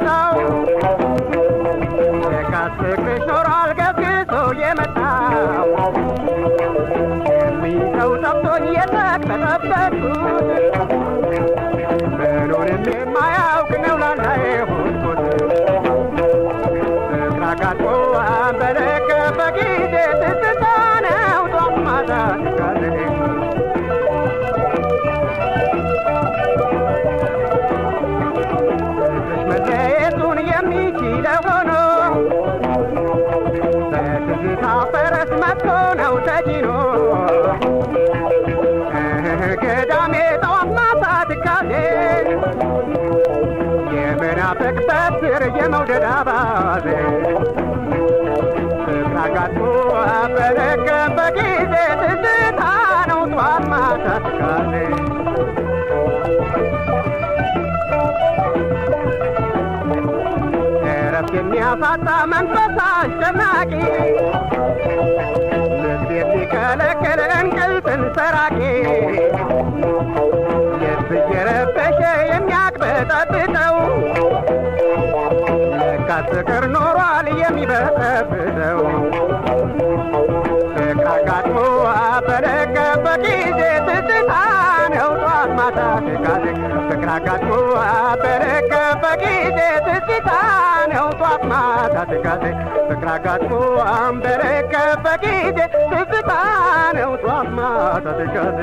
ጨዋታው የካስክሽ ኖሯል ገዝግዞ የመጣው የሚይዘው ጠፍቶኝ የተቅበጠበጥኩት ምኑንም የማያውቅ ነው ላንዳ የሆንኩት ፍቅር አጋጥሞ አንበለከበ ጊዜ ትዝታ ነው ጧት ማታ ትካዜ መለየቱን የሚችለው ሆኖ በትዝታ ፈረስ መጥቶ ነው ተጭኖ ገዳሜ ጠዋት ማታ ትካዜ የመናፈቅ በትር የመውደድ አባዜ ፍቅር አጋጥሞ በደገም በጊዜ ትዝታ ነው ጠዋት ማታ ትካዜ እረፍት የሚያሳጣ መንፈስ አስጨናቂ ልብ የሚከለክል እንቅልፍን ሰራቂ ልብ እየረበሸ የሚያቅበጠብጠው ለካስ ፍቅር ኖሯል የሚበጠብጠው ፍቅር አጋጥሞ በደገም በጊዜ ትዝታ ነው ጧት ማታ ትካዜ ፍቅር አጋጥሞ በደገም በጊዜ ትዝታ ነው ጧት ማታ ትካዜ ፍቅር አጋጥሞ በደገም በጊዜ ትዝታ ነው ጧት ማታ ትካዜ